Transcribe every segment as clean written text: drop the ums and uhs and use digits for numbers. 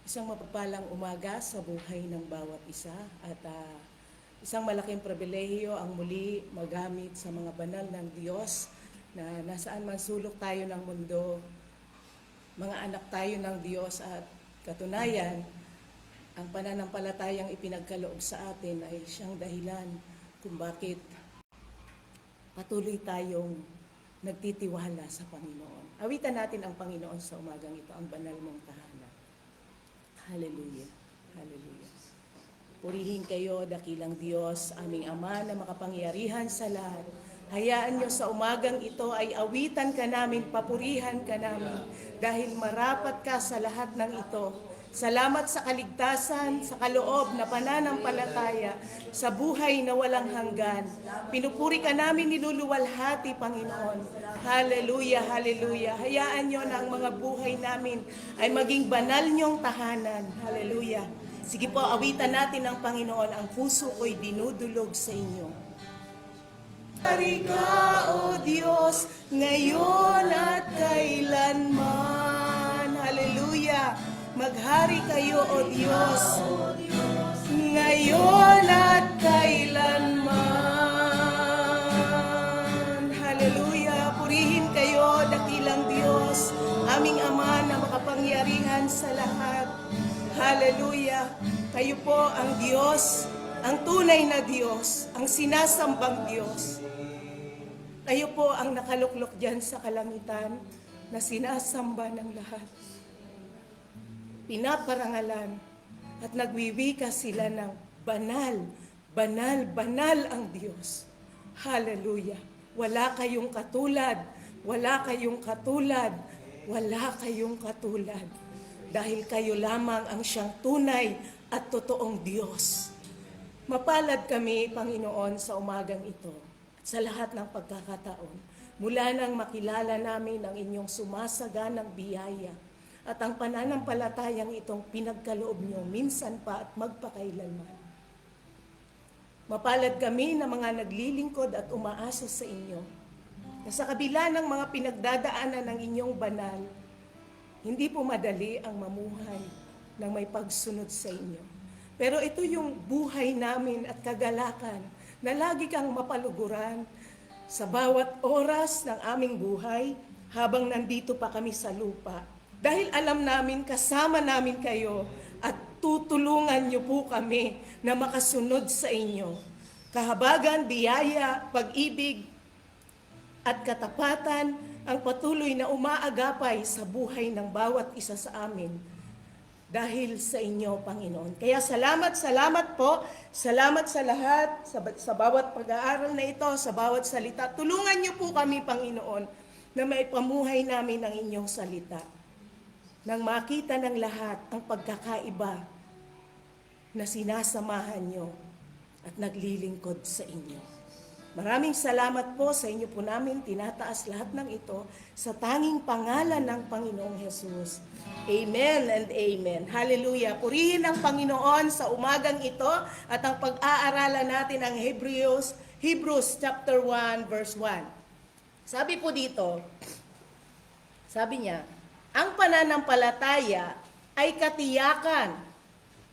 Isang mapagpalang umaga sa buhay ng bawat isa at isang malaking pribilehiyo ang muli magamit sa mga banal ng Diyos na nasaan man sulok tayo ng mundo, mga anak tayo ng Diyos at katunayan, ang pananampalatayang ipinagkaloob sa atin ay siyang dahilan kung bakit patuloy tayong nagtitiwala sa Panginoon. Awitan natin ang Panginoon sa umagang ito, ang banal mong tahanan. Hallelujah. Hallelujah. Purihin kayo, dakilang Diyos, aming Ama na makapangyarihan sa lahat. Hayaan niyo sa umagang ito ay awitan ka namin, papurihan ka namin, dahil marapat ka sa lahat ng ito. Salamat sa kaligtasan, sa kaloob na pananampalataya, sa buhay na walang hanggan. Pinupuri ka namin, niluluwalhati, Panginoon. Hallelujah, hallelujah. Hayaan niyo na ang mga buhay namin ay maging banal niyong tahanan. Hallelujah. Sige po, awitan natin ang Panginoon. Ang puso ko'y dinudulog sa inyo. Hari ka, O Diyos, ngayon at kailanman. Hallelujah. Maghari kayo, O Diyos, ngayon at kailanman. Hallelujah. Purihin kayo, dakilang Diyos, aming Ama na makapangyarihan sa lahat. Hallelujah. Kayo po ang Diyos, ang tunay na Diyos, ang sinasambang Diyos. Kayo po ang nakaluklok dyan sa kalangitan na sinasamba ng lahat. Pinaparangalan at nagwiwika sila ng banal, banal, banal ang Diyos. Hallelujah. Wala kayong katulad, wala kayong katulad, wala kayong katulad. Dahil kayo lamang ang siyang tunay at totoong Diyos. Mapalad kami, Panginoon, sa umagang ito at sa lahat ng pagkakataon. Mula nang makilala namin ang inyong sumasaganang biyaya at ang pananampalatayang itong pinagkaloob niyo minsan pa at magpakailanman. Mapalad kami na mga naglilingkod at umaasa sa inyo na sa kabila ng mga pinagdadaanan ng inyong banal, hindi po madali ang mamuhay ng may pagsunod sa inyo. Pero ito yung buhay namin at kagalakan na lagi kang mapaluguran sa bawat oras ng aming buhay habang nandito pa kami sa lupa. Dahil alam namin, kasama namin kayo at tutulungan niyo po kami na makasunod sa inyo. Kahabagan, biyaya, pag-ibig at katapatan ang patuloy na umaagapay sa buhay ng bawat isa sa amin dahil sa inyo, Panginoon. Kaya salamat po. Salamat sa lahat, sa bawat pag-aaral na ito, sa bawat salita. Tulungan niyo po kami, Panginoon, na maipamuhay namin ang inyong salita. Nang makita ng lahat ang pagkakaiba na sinasamahan nyo at naglilingkod sa inyo. Maraming salamat po sa inyo po namin, tinataas lahat ng ito sa tanging pangalan ng Panginoong Jesus. Amen and amen. Hallelujah. Purihin ang Panginoon sa umagang ito at ang pag-aaralan natin ang Hebrews chapter 1 verse 1. Sabi po dito, sabi niya, ang pananampalataya ay katiyakan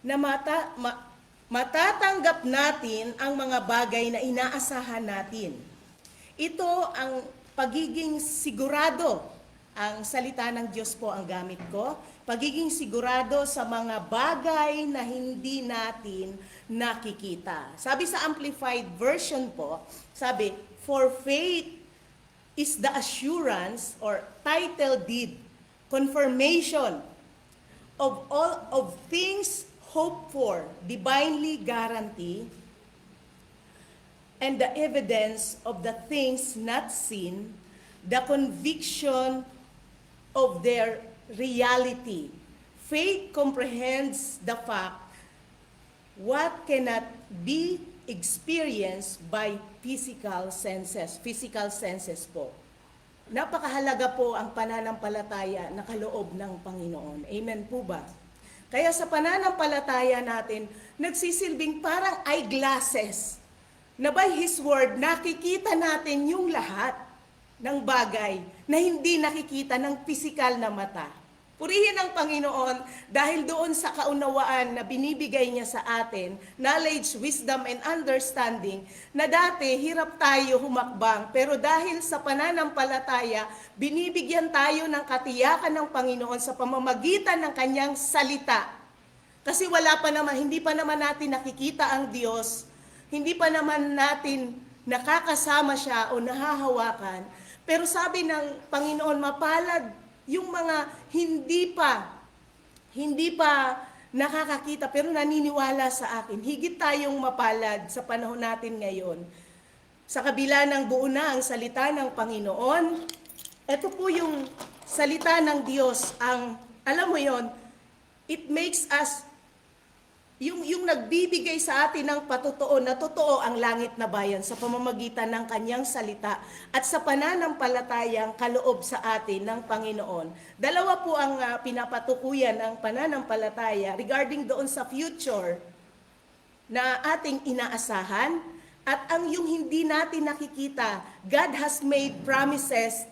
na matatanggap natin ang mga bagay na inaasahan natin. Ito ang pagiging sigurado. Ang salita ng Diyos po ang gamit ko. Pagiging sigurado sa mga bagay na hindi natin nakikita. Sabi sa Amplified Version po, sabi, for faith is the assurance or title deed, confirmation of all of things hoped for, divinely guarantee, and the evidence of the things not seen, the conviction of their reality. Faith comprehends the fact what cannot be experienced by physical senses po. Napakahalaga po ang pananampalataya na kaloob ng Panginoon. Amen po ba? Kaya sa pananampalataya natin, nagsisilbing parang eyeglasses na by His Word, nakikita natin yung lahat ng bagay na hindi nakikita ng pisikal na mata. Purihin ang Panginoon dahil doon sa kaunawaan na binibigay niya sa atin, knowledge, wisdom, and understanding, na dati hirap tayo humakbang, pero dahil sa pananampalataya, binibigyan tayo ng katiyakan ng Panginoon sa pamamagitan ng kanyang salita. Kasi wala pa naman, hindi pa naman natin nakikita ang Diyos, hindi pa naman natin nakakasama siya o nahahawakan. Pero sabi ng Panginoon, mapalad yung mga hindi pa nakakakita pero naniniwala sa akin. Higit tayong mapalad sa panahon natin ngayon. Sa kabila ng buo na ang salita ng Panginoon, ito po yung salita ng Diyos. Alam mo yon, it makes us yung nagbibigay sa atin ng patotoo na totoo ang langit na bayan sa pamamagitan ng kanyang salita at sa pananampalatayang kaloob sa atin ng Panginoon. Dalawa po ang pinapatukuyan ng pananampalataya regarding doon sa future na ating inaasahan at ang yung hindi natin nakikita. God has made promises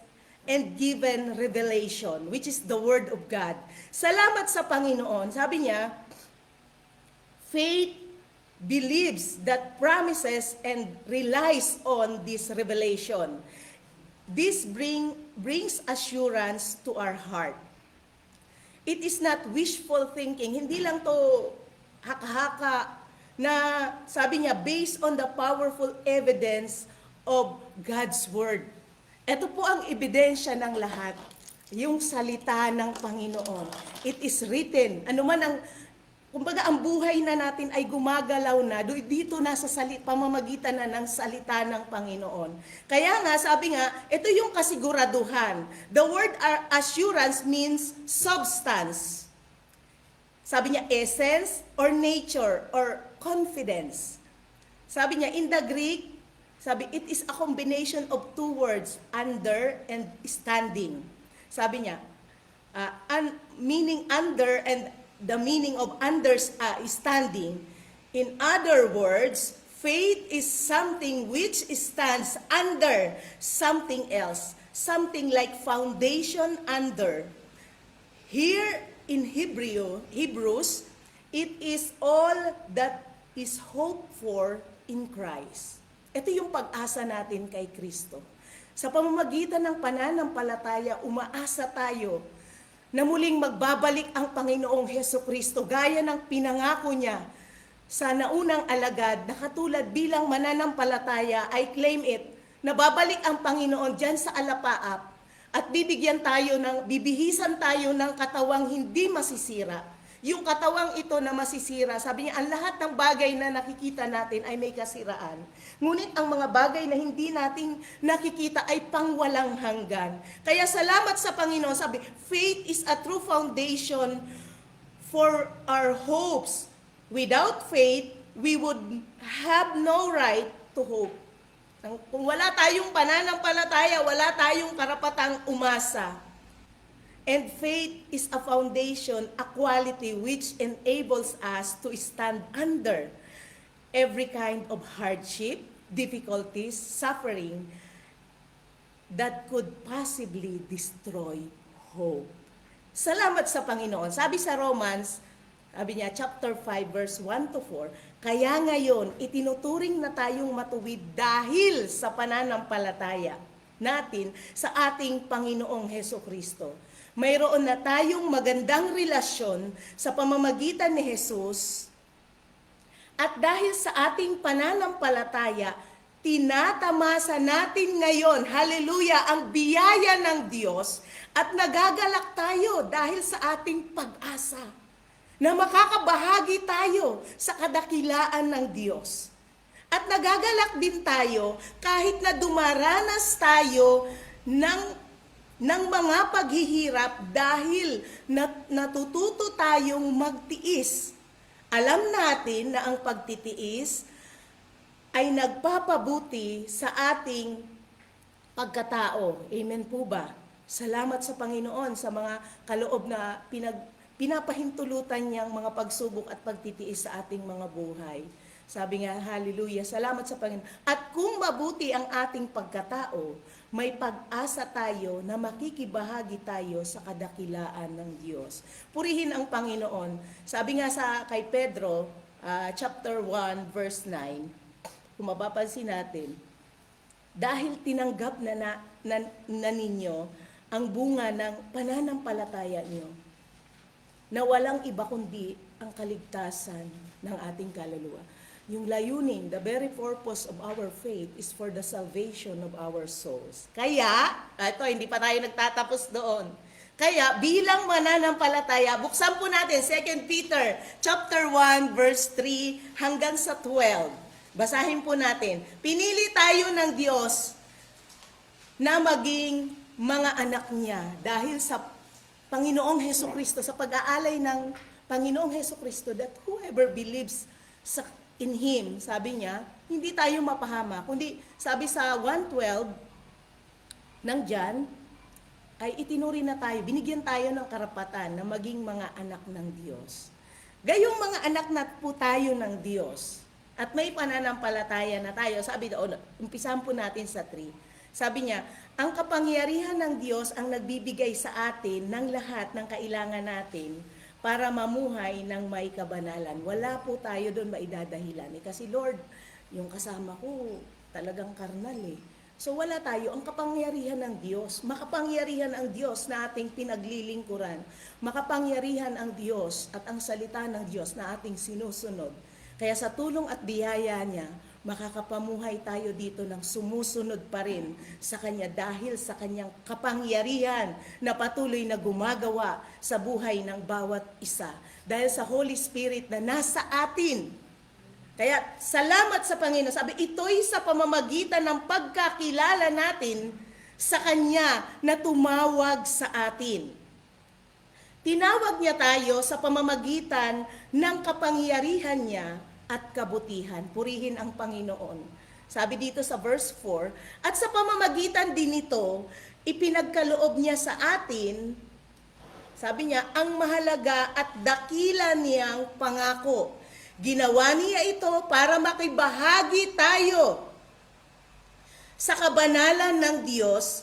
and given revelation, which is the Word of God. Salamat sa Panginoon. Sabi niya, faith believes that promises and relies on this revelation. This brings assurance to our heart. It is not wishful thinking. Hindi lang to haka-haka na sabi niya, based on the powerful evidence of God's Word. Ito po ang ebidensya ng lahat. Yung salita ng Panginoon. It is written. Ano man ang kumbaga, ang buhay na natin ay gumagalaw na dito na sa pamamagitan na ng salita ng Panginoon. Kaya nga, sabi nga, ito yung kasiguraduhan. The word assurance means substance. Sabi niya, essence or nature or confidence. Sabi niya, in the Greek, sabi, it is a combination of two words, under and standing. Sabi niya, meaning under and the meaning of understanding. In other words, faith is something which stands under something else, something like foundation under. Here in Hebrews, it is all that is hoped for in Christ. Ito yung pag-asa natin kay Kristo. Sa pamamagitan ng pananampalataya, umaasa tayo na muling magbabalik ang Panginoong Hesukristo gaya ng pinangako niya sa naunang alagad na katulad bilang mananampalataya, I claim it, na babalik ang Panginoon dyan sa alapaap at bibihisan tayo ng katawang hindi masisira. Yung katawang ito na masisira, sabi niya, ang lahat ng bagay na nakikita natin ay may kasiraan. Ngunit ang mga bagay na hindi natin nakikita ay pangwalang hanggan. Kaya salamat sa Panginoon, sabi, faith is a true foundation for our hopes. Without faith, we would have no right to hope. Kung wala tayong pananampalataya, wala tayong karapatang umasa. And faith is a foundation, a quality which enables us to stand under every kind of hardship, difficulties, suffering that could possibly destroy hope. Salamat sa Panginoon. Sabi sa Romans, sabi niya, chapter 5, verse 1 to 4, kaya ngayon, itinuturing na tayong matuwid dahil sa pananampalataya natin sa ating Panginoong Hesukristo. Mayroon na tayong magandang relasyon sa pamamagitan ni Jesus at dahil sa ating pananampalataya, tinatamasa natin ngayon, hallelujah, ang biyaya ng Diyos at nagagalak tayo dahil sa ating pag-asa na makakabahagi tayo sa kadakilaan ng Diyos. At nagagalak din tayo kahit na dumaranas tayo ng mga paghihirap dahil natututo tayong magtiis. Alam natin na ang pagtitiis ay nagpapabuti sa ating pagkatao. Amen po ba? Salamat sa Panginoon sa mga kaloob na pinapahintulutan niyang mga pagsubok at pagtitiis sa ating mga buhay. Sabi nga, hallelujah, salamat sa Panginoon. At kung mabuti ang ating pagkatao, may pag-asa tayo na makikibahagi tayo sa kadakilaan ng Diyos. Purihin ang Panginoon. Sabi nga sa kay Pedro, chapter 1, verse 9, kung mapapansin natin, dahil tinanggap na ninyo ang bunga ng pananampalataya niyo, na walang iba kundi ang kaligtasan ng ating kaluluwa. Yung layunin, the very purpose of our faith is for the salvation of our souls. Kaya, ito, hindi pa tayo nagtatapos doon. Kaya, bilang mananampalataya, buksan po natin 2 Peter chapter 1, verse 3 hanggang sa 12. Basahin po natin. Pinili tayo ng Diyos na maging mga anak niya dahil sa Panginoong Hesukristo, sa pag-aalay ng Panginoong Hesukristo, that whoever believes in Him, sabi niya, hindi tayo mapahama. Kundi, sabi sa 1:12 ng John, ay itinuri na tayo, binigyan tayo ng karapatan na maging mga anak ng Diyos. Gayong mga anak na po tayo ng Diyos, at may pananampalataya na tayo, sabi doon, umpisahan po natin sa 3. Sabi niya, ang kapangyarihan ng Diyos ang nagbibigay sa atin ng lahat ng kailangan natin para mamuhay ng may kabanalan. Wala po tayo doon maidadahilan. Kasi Lord, yung kasama ko talagang karnal eh. So wala tayo. Ang kapangyarihan ng Diyos, makapangyarihan ang Diyos na ating pinaglilingkuran, makapangyarihan ang Diyos at ang salita ng Diyos na ating sinusunod. Kaya sa tulong at biyaya niya, makakapamuhay tayo dito ng sumusunod pa rin sa Kanya dahil sa Kanyang kapangyarihan na patuloy na gumagawa sa buhay ng bawat isa. Dahil sa Holy Spirit na nasa atin. Kaya salamat sa Panginoon. Sabi, ito'y sa pamamagitan ng pagkakilala natin sa Kanya na tumawag sa atin. Tinawag niya tayo sa pamamagitan ng kapangyarihan niya at kabutihan. Purihin ang Panginoon. Sabi dito sa verse 4, at sa pamamagitan din nito, ipinagkaloob niya sa atin, sabi niya, ang mahalaga at dakila niyang pangako. Ginawa niya ito para makibahagi tayo sa kabanalan ng Diyos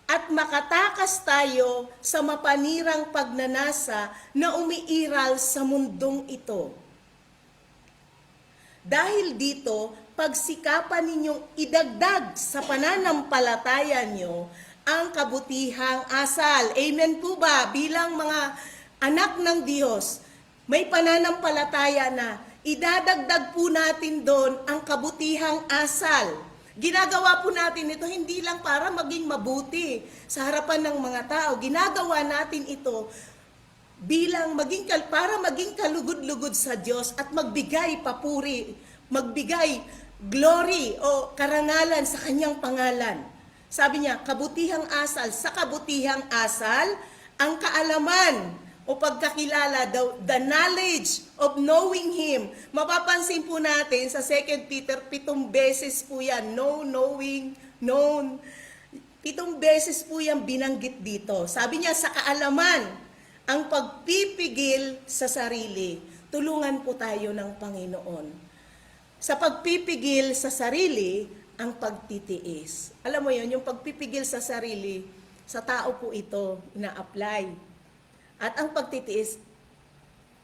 at makatakas tayo sa mapanirang pagnanasa na umiiral sa mundong ito. Dahil dito, pagsikapan ninyong idagdag sa pananampalataya nyo ang kabutihang asal. Amen po ba? Bilang mga anak ng Diyos, may pananampalataya na idadagdag po natin doon ang kabutihang asal. Ginagawa po natin ito hindi lang para maging mabuti sa harapan ng mga tao. Ginagawa natin ito bilang para maging kalugod-lugod sa Diyos at magbigay papuri, magbigay glory o karangalan sa Kanyang pangalan. Sabi niya, kabutihang asal. Sa kabutihang asal, ang kaalaman o pagkakilala, the knowledge of knowing Him. Mapapansin po natin sa 2 Peter, 7 beses po yan, knowing, known. 7 beses po yan binanggit dito. Sabi niya, sa kaalaman, ang pagpipigil sa sarili. Tulungan po tayo ng Panginoon. Sa pagpipigil sa sarili, ang pagtitiis. Alam mo yun, yung pagpipigil sa sarili, sa tao po ito ina-apply. At ang pagtitiis,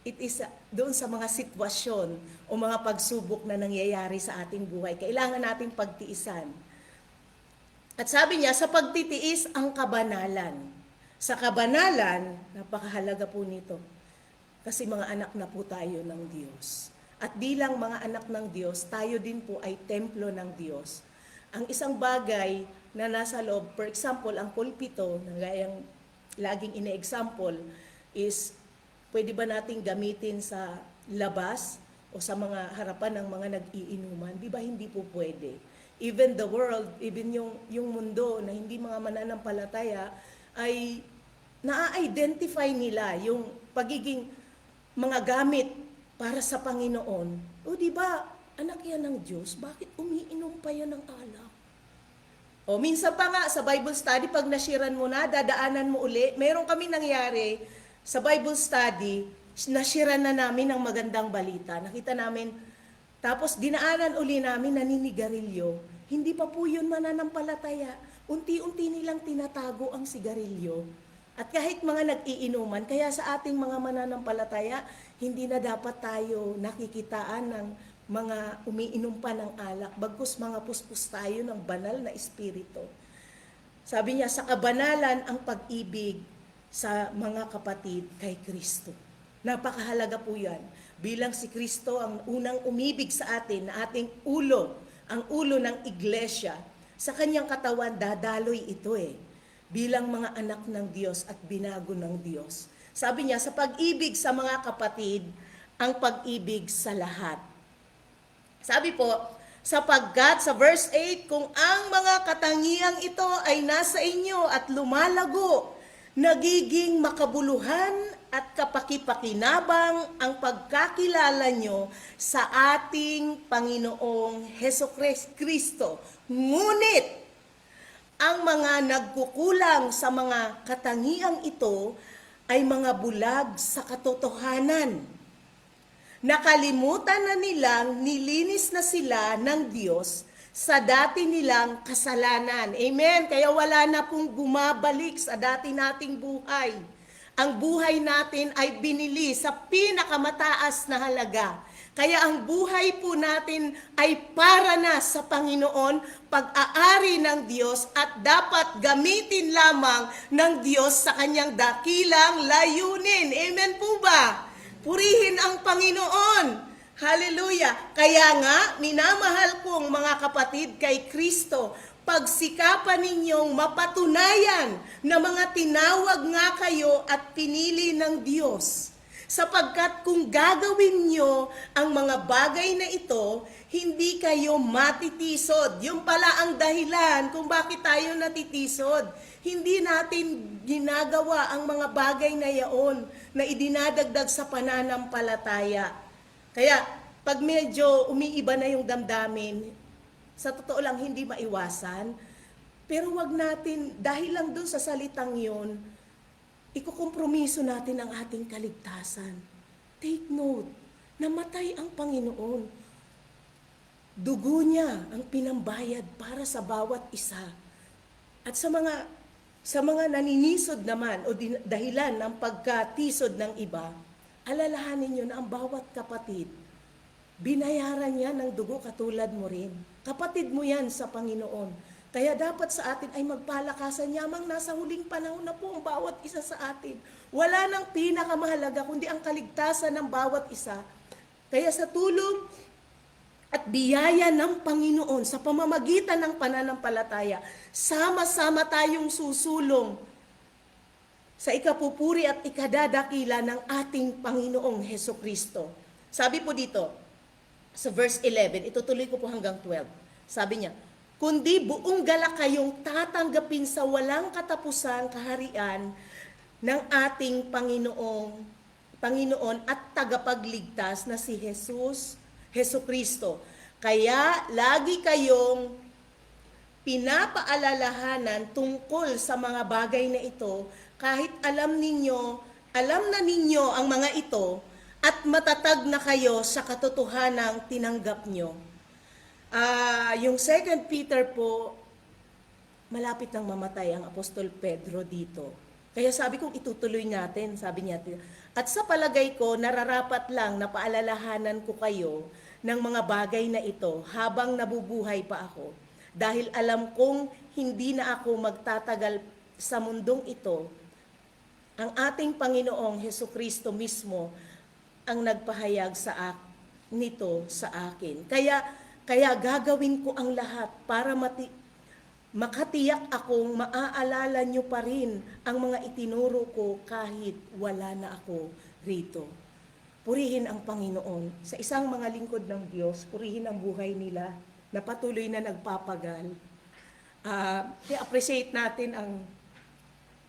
it is doon sa mga sitwasyon o mga pagsubok na nangyayari sa ating buhay. Kailangan nating pagtiisan. At sabi niya, sa pagtitiis, ang kabanalan. Sa kabanalan, napakahalaga po nito. Kasi mga anak na po tayo ng Diyos. At bilang mga anak ng Diyos, tayo din po ay templo ng Diyos. Ang isang bagay na nasa loob, for example, ang pulpito, na gayang laging ine-example, is pwede ba nating gamitin sa labas o sa mga harapan ng mga nag-iinuman? Di ba hindi po pwede? Even the world, even yung mundo na hindi mga mananampalataya, ay na-identify nila yung pagiging mga gamit para sa Panginoon. O di ba, anak yan ng Diyos, bakit umiinom pa yan ng alak? O minsan pa nga sa Bible study, pag nashiran mo na, dadaanan mo uli. Meron kami nangyari sa Bible study, nashiran na namin ng magandang balita. Nakita namin, Tapos dinaanan uli namin naninigarilyo. Hindi pa po yun mananampalataya. Unti-unti nilang tinatago ang sigarilyo. At kahit mga nag-iinuman, kaya sa ating mga mananampalataya, hindi na dapat tayo nakikitaan ng mga umiinom pa ng alak, bagkus mga puspos tayo ng banal na espiritu. Sabi niya, sa kabanalan ang pag-ibig sa mga kapatid kay Kristo. Napakahalaga po yan. Bilang si Kristo ang unang umibig sa atin, na ating ulo, ang ulo ng iglesia, sa kanyang katawan, dadaloy ito bilang mga anak ng Diyos at binago ng Diyos. Sabi niya, sa pag-ibig sa mga kapatid, ang pag-ibig sa lahat. Sabi po, sapagkat sa verse 8, kung ang mga katangiang ito ay nasa inyo at lumalago, nagiging makabuluhan at kapakipakinabang ang pagkakilala nyo sa ating Panginoong Heso Kristo. Ngunit, ang mga nagkukulang sa mga katangiang ito ay mga bulag sa katotohanan. Nakalimutan na nilang nilinis na sila ng Diyos sa dati nilang kasalanan. Amen? Kaya wala na pong bumabalik sa dati nating buhay. Ang buhay natin ay binili sa pinakamataas na halaga. Kaya ang buhay po natin ay para na sa Panginoon, pag-aari ng Diyos at dapat gamitin lamang ng Diyos sa kanyang dakilang layunin. Amen po ba? Purihin ang Panginoon. Hallelujah. Kaya nga, minamahal kong mga kapatid kay Kristo, pagsikapan ninyong mapatunayan na mga tinawag nga kayo at pinili ng Diyos. Sapagkat kung gagawin nyo ang mga bagay na ito, hindi kayo matitisod. Yung pala ang dahilan kung bakit tayo natitisod. Hindi natin ginagawa ang mga bagay na yaon na idinadagdag sa pananampalataya. Kaya pag medyo umiiba na yung damdamin, sa totoo lang hindi maiwasan, pero wag natin, dahil lang dun sa salitang yun, ikukompromiso natin ang ating kaligtasan. Take note, namatay ang Panginoon. Dugo niya ang pinambayad para sa bawat isa. At sa mga naninisod naman o dahilan ng pagkatisod ng iba, alalahanin niyo na ang bawat kapatid, binayaran niya ng dugo katulad mo rin. Kapatid mo yan sa Panginoon. Kaya dapat sa atin ay magpalakasan yamang nasa huling panahon na po ang bawat isa sa atin. Wala nang pinakamahalaga kundi ang kaligtasan ng bawat isa. Kaya sa tulong at biyaya ng Panginoon sa pamamagitan ng pananampalataya, sama-sama tayong susulong sa ikapupuri at ikadadakila ng ating Panginoong Heso Kristo. Sabi po dito, sa verse 11, itutuloy ko po hanggang 12. Sabi niya, kundi buong galak kayong tatanggapin sa walang katapusang kaharian ng ating Panginoon at tagapagligtas na si Heso Kristo. Kaya lagi kayong pinapaalalahanan tungkol sa mga bagay na ito, kahit alam na ninyo ang mga ito, at matatag na kayo sa katotohanang tinanggap nyo. Yung 2 Peter po, malapit nang mamatay ang Apostol Pedro dito. Kaya sabi kong itutuloy natin, sabi niya, at sa palagay ko, nararapat lang na paalalahanan ko kayo ng mga bagay na ito habang nabubuhay pa ako. Dahil alam kong hindi na ako magtatagal sa mundong ito, ang ating Panginoong Hesukristo mismo ang nagpahayag nito sa akin. Kaya gagawin ko ang lahat para makatiyak akong maaalala nyo pa rin ang mga itinuro ko kahit wala na ako rito. Purihin ang Panginoon. Sa isang mga lingkod ng Diyos, purihin ang buhay nila na patuloy na nagpapagal. I-appreciate natin ang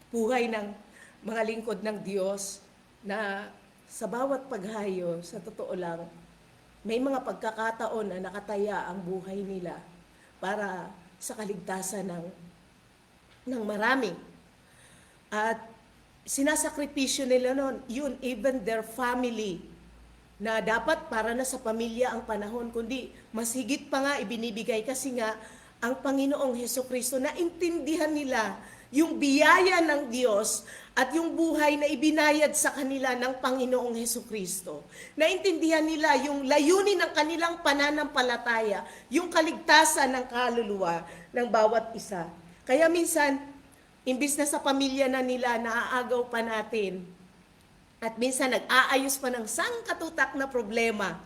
buhay ng mga lingkod ng Diyos na sa bawat paghayo, sa totoo lang, may mga pagkakataon na nakataya ang buhay nila para sa kaligtasan ng marami. At sinasakripisyo nila noon, yun, even their family. na dapat para na sa pamilya ang panahon, kundi mas higit pa nga ibinibigay kasi nga ang Panginoong Hesukristo, naintindihan nila yung biyaya ng Diyos at yung buhay na ibinayad sa kanila ng Panginoong Hesukristo. Naintindihan nila yung layunin ng kanilang pananampalataya, yung kaligtasan ng kaluluwa ng bawat isa. Kaya minsan, imbis na sa pamilya na nila, naaagaw pa natin. At minsan nag-aayos pa ng sangkatutak na problema.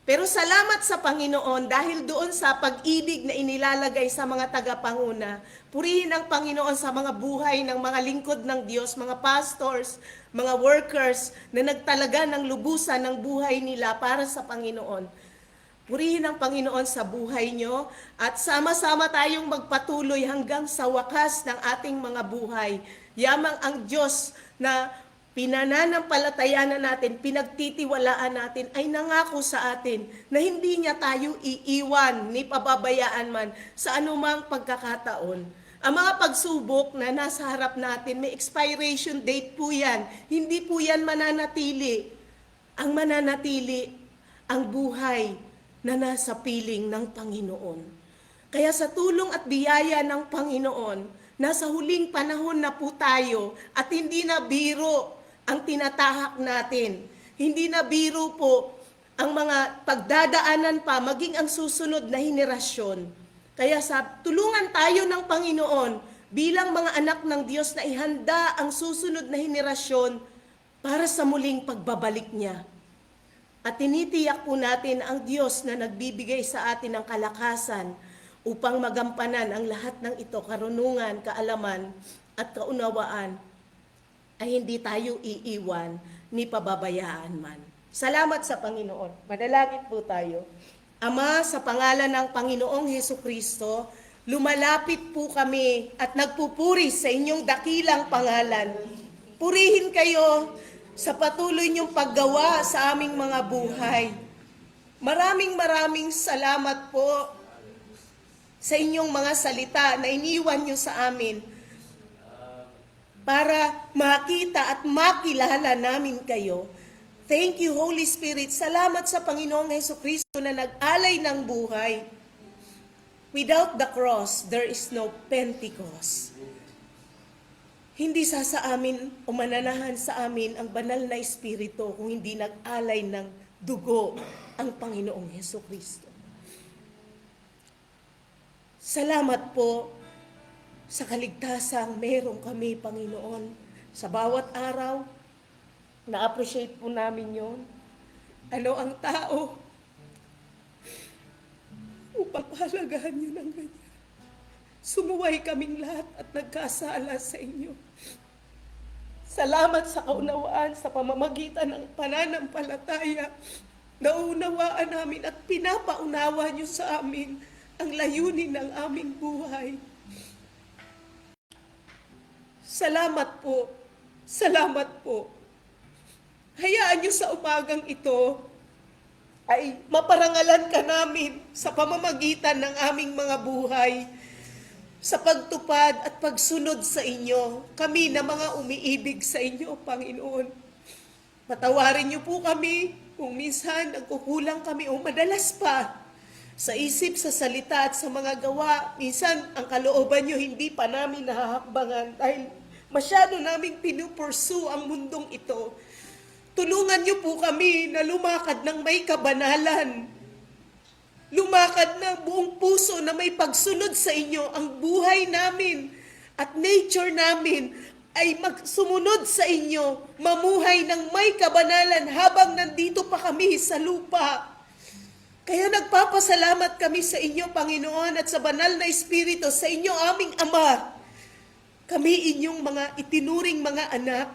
Pero salamat sa Panginoon dahil doon sa pag-ibig na inilalagay sa mga tagapanguna. Purihin ang Panginoon sa mga buhay ng mga lingkod ng Diyos, mga pastors, mga workers na nagtalaga ng lubusan ng buhay nila para sa Panginoon. Purihin ang Panginoon sa buhay nyo at sama-sama tayong magpatuloy hanggang sa wakas ng ating mga buhay. Yamang ang Diyos na pinananampalatayanan natin, pinagtitiwalaan natin, ay nangako sa atin na hindi niya tayo iiwan ni pababayaan man sa anumang pagkakataon. Ang mga pagsubok na nasa harap natin, may expiration date po yan. Hindi po yan mananatili. Ang mananatili, ang buhay na nasa piling ng Panginoon. Kaya sa tulong at biyaya ng Panginoon, nasa huling panahon na po tayo at hindi na biro ang tinatahak natin. Hindi na biro po ang mga pagdadaanan pa, maging ang susunod na henerasyon. Kaya tulungan tayo ng Panginoon bilang mga anak ng Diyos na ihanda ang susunod na henerasyon para sa muling pagbabalik niya. At tinitiyak po natin ang Diyos na nagbibigay sa atin ng kalakasan upang magampanan ang lahat ng ito, karunungan, kaalaman at kaunawaan, ay hindi tayo iiwan ni pababayaan man. Salamat sa Panginoon. Manalangin po tayo. Ama, sa pangalan ng Panginoong Hesukristo, lumalapit po kami at nagpupuri sa inyong dakilang pangalan. Purihin kayo sa patuloy niyong paggawa sa aming mga buhay. Maraming salamat po sa inyong mga salita na iniwan niyo sa amin para makita at makilala namin kayo. Thank you, Holy Spirit. Salamat sa Panginoong Hesukristo na nag-alay ng buhay. Without the cross, there is no Pentecost. Hindi sa amin o mananahan sa amin ang banal na Espiritu kung hindi nag-alay ng dugo ang Panginoong Hesukristo. Salamat po sa kaligtasang meron kami, Panginoon. Sa bawat araw, na-appreciate po namin yon. Ano ang tao upang pahalagahan nyo ng ganyan? Sumuway kaming lahat at nagkasala sa inyo. Salamat sa kaunawaan sa pamamagitan ng pananampalataya. Naunawaan namin at pinapaunawa nyo sa amin ang layunin ng aming buhay. Salamat po. Salamat po. Hayaan niyo sa umagang ito ay maparangalan ka namin sa pamamagitan ng aming mga buhay sa pagtupad at pagsunod sa inyo. Kami na mga umiibig sa inyo, Panginoon. Patawarin niyo po kami kung minsan nagkukulang kami o madalas pa sa isip, sa salita at sa mga gawa. Minsan ang kalooban niyo hindi pa namin nahahakbangan dahil masyado naming pinupursue ang mundong ito. Tulungan niyo po kami na lumakad ng may kabanalan. Lumakad ng buong puso na may pagsunod sa inyo. Ang buhay namin at nature namin ay magsumunod sa inyo. Mamuhay ng may kabanalan habang nandito pa kami sa lupa. Kaya nagpapasalamat kami sa inyo, Panginoon, at sa banal na Espiritu, sa inyo aming Ama. Kami inyong mga itinuring mga anak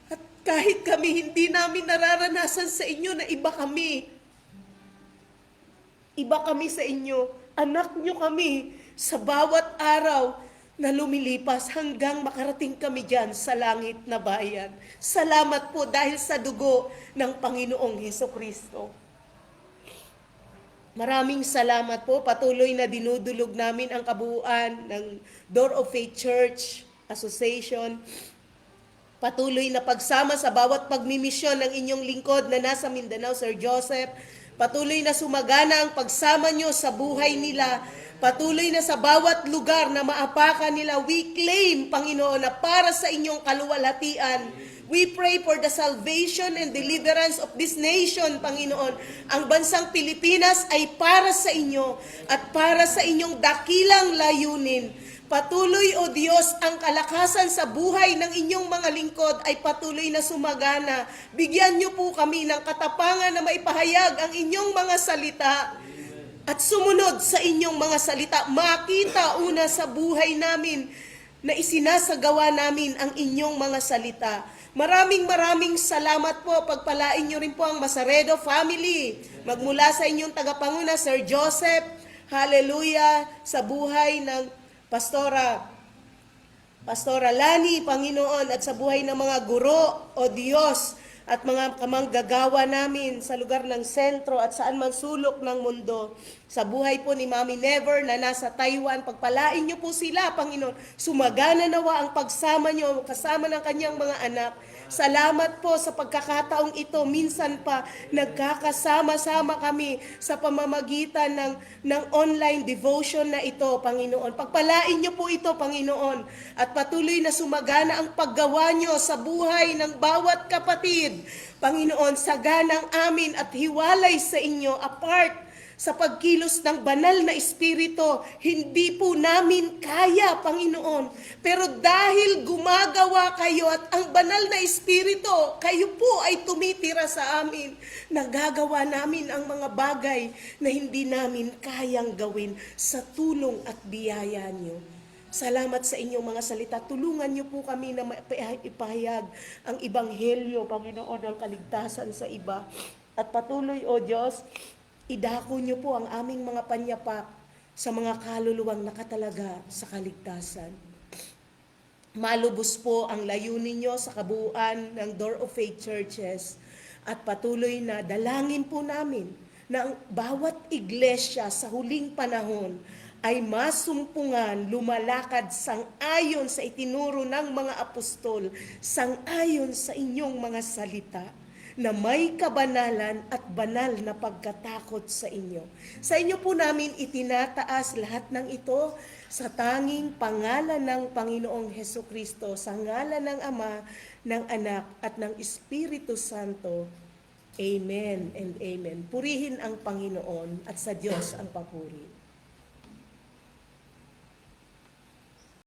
at kahit kami hindi namin nararanasan sa inyo na iba kami. Iba kami sa inyo. Anak nyo kami sa bawat araw na lumilipas hanggang makarating kami dyan sa langit na bayan. Salamat po dahil sa dugo ng Panginoong Hesukristo. Maraming salamat po. Patuloy na dinudulog namin ang kabuuan ng Door of Faith Church Association. Patuloy na pagsama sa bawat pagmimisyon ng inyong lingkod na nasa Mindanao, Sir Joseph. Patuloy na sumagana ang pagsama nyo sa buhay nila. Patuloy na sa bawat lugar na maapakan nila, we claim, Panginoon, na para sa inyong kaluwalhatian. We pray for the salvation and deliverance of this nation, Panginoon. Ang bansang Pilipinas ay para sa inyo at para sa inyong dakilang layunin. Patuloy, O Diyos, ang kalakasan sa buhay ng inyong mga lingkod ay patuloy na sumagana. Bigyan niyo po kami ng katapangan na maipahayag ang inyong mga salita at sumunod sa inyong mga salita. Makita una sa buhay namin na isinasagawa namin ang inyong mga salita. Maraming salamat po. Pagpalain niyo rin po ang Masaredo family. Magmula sa inyong tagapanguna, Sir Joseph, hallelujah, sa buhay ng Pastora Lani, Panginoon, at sa buhay ng mga guro, O Diyos, at mga kamanggagawa namin sa lugar ng sentro at saan man sulok ng mundo. Sa buhay po ni Mami Never na nasa Taiwan, pagpalain niyo po sila, Panginoon. Sumagana nawa ang pagsama niyo kasama ng kanyang mga anak. Salamat po sa pagkakataong ito. Minsan pa nagkakasama-sama kami sa pamamagitan ng online devotion na ito, Panginoon. Pagpalain niyo po ito, Panginoon. At patuloy na sumagana ang paggawa niyo sa buhay ng bawat kapatid. Panginoon, saganang amin at hiwalay sa inyo apart sa pagkilos ng banal na espiritu, hindi po namin kaya, Panginoon. Pero dahil gumagawa kayo at ang banal na espiritu, kayo po ay tumitira sa amin, nagagawa namin ang mga bagay na hindi namin kayang gawin sa tulong at biyaya niyo. Salamat sa inyong mga salita. Tulungan niyo po kami na ipahayag ang ebanghelyo, Panginoon, ng kaligtasan sa iba. At patuloy, O Diyos, idako niyo po ang aming mga panyapak sa mga kaluluwang nakatalaga sa kaligtasan. Malubos po ang layunin niyo sa kabuuan ng Door of Faith Churches at patuloy na dalangin po namin na ang bawat iglesia sa huling panahon ay masumpungan, lumalakad sang-ayon sa itinuro ng mga apostol, sang-ayon sa inyong mga salita, na may kabanalan at banal na pagkatakot sa inyo. Sa inyo po namin itinataas lahat ng ito sa tanging pangalan ng Panginoong Hesukristo, sa ngalan ng Ama, ng Anak, at ng Espiritu Santo. Amen and amen. Purihin ang Panginoon at sa Diyos ang papuri.